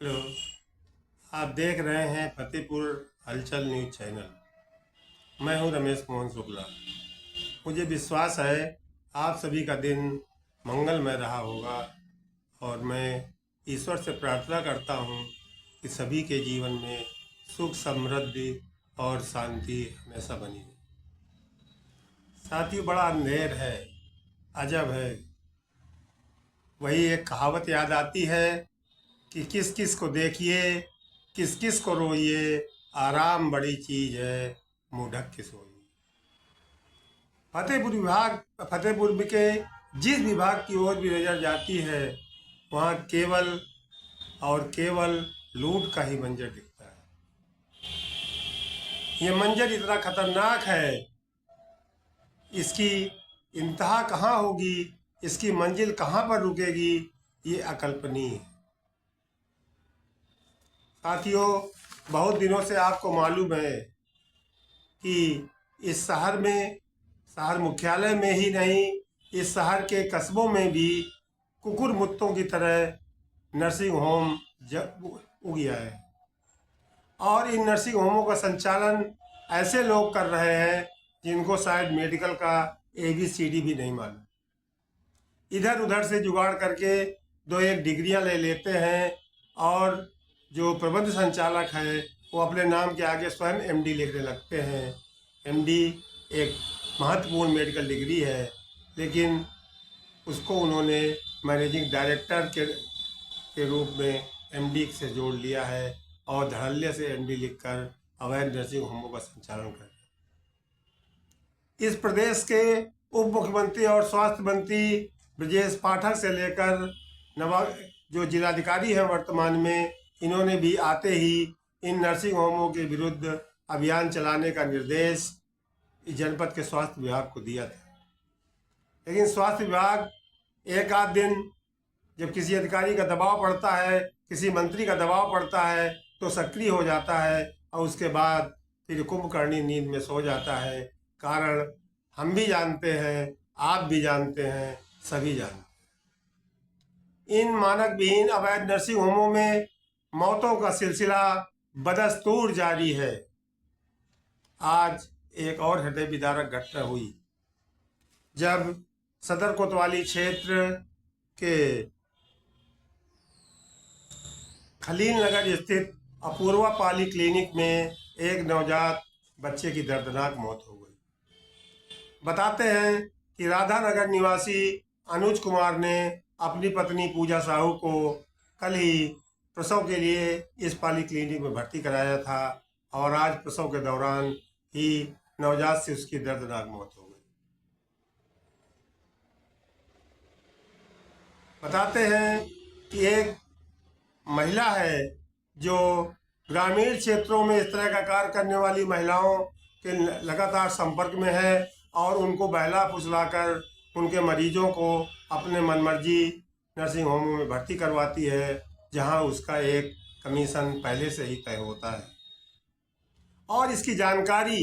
Hello. आप देख रहे हैं फतेहपुर हलचल न्यूज चैनल। मैं हूं रमेश मोहन शुक्ला। मुझे विश्वास है आप सभी का दिन मंगलमय रहा होगा और मैं ईश्वर से प्रार्थना करता हूं कि सभी के जीवन में सुख समृद्धि और शांति हमेशा बनी रहे। साथियों, बड़ा अंधेर है, अजब है। वही एक कहावत याद आती है कि किस किस को देखिए, किस किस को रोइए, आराम बड़ी चीज है, मुंह ढक के सोइए। फतेहपुर के जिस विभाग की ओर भी नजर जाती है, वहाँ केवल और केवल लूट का ही मंजर दिखता है। ये मंजर इतना खतरनाक है, इसकी इंतहा कहाँ होगी, इसकी मंजिल कहाँ पर रुकेगी, ये अकल्पनीय है। साथियों, बहुत दिनों से आपको मालूम है कि इस शहर में, शहर मुख्यालय में ही नहीं, इस शहर के कस्बों में भी कुकुर मुत्तों की तरह नर्सिंग होम उग गया है। और इन नर्सिंग होमों का संचालन ऐसे लोग कर रहे हैं जिनको शायद मेडिकल का ABCD भी नहीं मालूम। इधर उधर से जुगाड़ करके दो एक डिग्रियां ले लेते हैं और जो प्रबंध संचालक है वो अपने नाम के आगे स्वयं MD लिखने लगते हैं। MD एक महत्वपूर्ण मेडिकल डिग्री है, लेकिन उसको उन्होंने मैनेजिंग डायरेक्टर के रूप में MD से जोड़ लिया है और धड़ल्ले से MD लिखकर अवैध नर्सिंग होमों का संचालन कर रहे हैं। इस प्रदेश के उप मुख्यमंत्री और स्वास्थ्य मंत्री ब्रजेश पाठक से लेकर जो जिलाधिकारी हैं वर्तमान में, इन्होंने भी आते ही इन नर्सिंग होमों के विरुद्ध अभियान चलाने का निर्देश इस जनपद के स्वास्थ्य विभाग को दिया था। लेकिन स्वास्थ्य विभाग एक आध दिन जब किसी अधिकारी का दबाव पड़ता है, किसी मंत्री का दबाव पड़ता है, तो सक्रिय हो जाता है और उसके बाद फिर कुंभकर्णी नींद में सो जाता है। कारण हम भी जानते हैं, आप भी जानते हैं, सभी जानते हैं। इन मानक विहीन अवैध नर्सिंग होमों में मौतों का सिलसिला बदस्तूर जारी है। आज एक और हृदय विदारक घटना हुई जब सदर कोतवाली क्षेत्र के खलील नगर स्थित अपूर्वा पाली क्लिनिक में एक नवजात बच्चे की दर्दनाक मौत हो गई। बताते हैं कि राधा नगर निवासी अनुज कुमार ने अपनी पत्नी पूजा साहू को कल ही प्रसव के लिए इस पाली क्लिनिक में भर्ती कराया था और आज प्रसव के दौरान ही नवजात से उसकी दर्दनाक मौत हो गई। बताते हैं कि एक महिला है जो ग्रामीण क्षेत्रों में इस तरह का कार्य करने वाली महिलाओं के लगातार संपर्क में है और उनको बहला फुसलाकर उनके मरीजों को अपने मनमर्जी नर्सिंग होमों में भर्ती करवाती है, जहां उसका एक कमीशन पहले से ही तय होता है। और इसकी जानकारी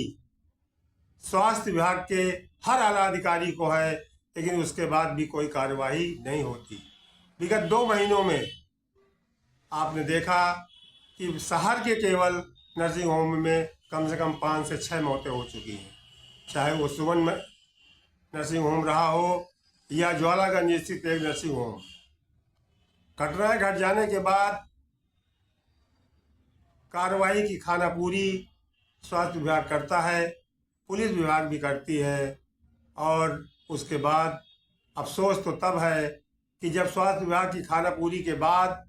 स्वास्थ्य विभाग के हर आला अधिकारी को है, लेकिन उसके बाद भी कोई कार्यवाही नहीं होती। विगत 2 महीनों में आपने देखा कि शहर के केवल नर्सिंग होम में कम से कम 5 से 6 मौतें हो चुकी हैं, चाहे वो सुमन नर्सिंग होम रहा हो या ज्वालागंज स्थित एक नर्सिंग होम। घटनाएं घट जाने के बाद कार्रवाई की खानापूरी स्वास्थ्य विभाग करता है, पुलिस विभाग भी करती है। और उसके बाद अफसोस तो तब है कि जब स्वास्थ्य विभाग की खानापूरी के बाद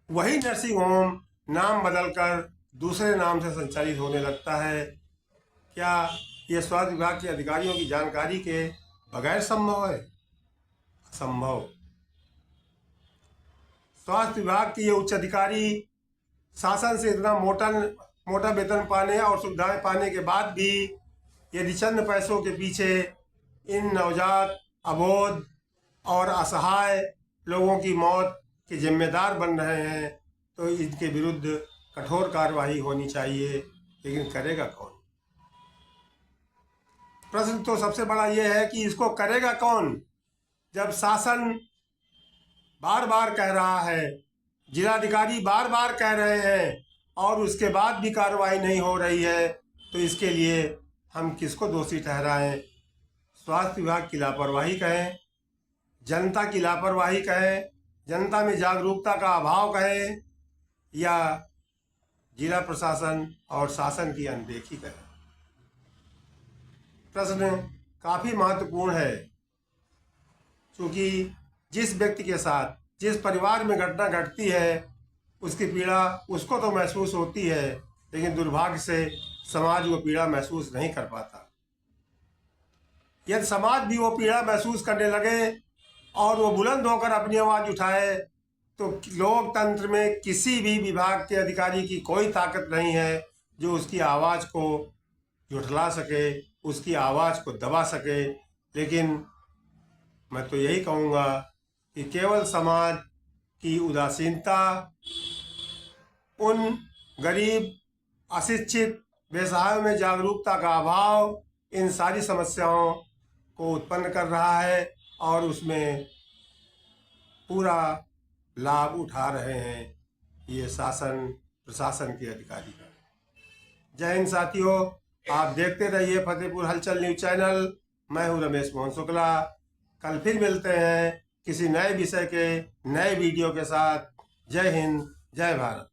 वही नर्सिंग होम नाम बदलकर दूसरे नाम से संचालित होने लगता है। क्या यह स्वास्थ्य विभाग के अधिकारियों की जानकारी के बगैर संभव है? असंभव। स्वास्थ्य विभाग के ये उच्च अधिकारी शासन से इतना मोटा वेतन पाने और सुविधाएं पाने के बाद भी यदि चंद पैसों के पीछे इन नवजात, अबोध और असहाय लोगों की मौत के जिम्मेदार बन रहे हैं, तो इनके विरुद्ध कठोर कार्रवाई होनी चाहिए। लेकिन करेगा कौन? प्रश्न तो सबसे बड़ा यह है कि इसको करेगा कौन, जब शासन बार बार कह रहा है जिलाधिकारी बार बार कह रहे हैं और उसके बाद भी कार्रवाई नहीं हो रही है, तो इसके लिए हम किसको दोषी ठहराएं? स्वास्थ्य विभाग की लापरवाही कहें, जनता की लापरवाही कहें, जनता में जागरूकता का अभाव कहें, या जिला प्रशासन और शासन की अनदेखी करें? प्रश्न काफ़ी महत्वपूर्ण है, क्योंकि जिस व्यक्ति के साथ, जिस परिवार में घटना घटती है, उसकी पीड़ा उसको तो महसूस होती है, लेकिन दुर्भाग्य से समाज वो पीड़ा महसूस नहीं कर पाता। यदि समाज भी वो पीड़ा महसूस करने लगे और वो बुलंद होकर अपनी आवाज़ उठाए, तो लोकतंत्र में किसी भी विभाग के अधिकारी की कोई ताकत नहीं है जो उसकी आवाज़ को झुठला सके, उसकी आवाज़ को दबा सके। लेकिन मैं तो यही कहूँगा कि केवल समाज की उदासीनता, उन गरीब, अशिक्षित, बेसहायों में जागरूकता का अभाव इन सारी समस्याओं को उत्पन्न कर रहा है और उसमें पूरा लाभ उठा रहे हैं ये शासन प्रशासन के अधिकारी। जय हिंद साथियों, आप देखते रहिए फतेहपुर हलचल न्यूज चैनल। मैं हूं रमेश मोहन शुक्ला। कल फिर मिलते हैं किसी नए विषय के नए वीडियो के साथ। जय हिंद, जय भारत।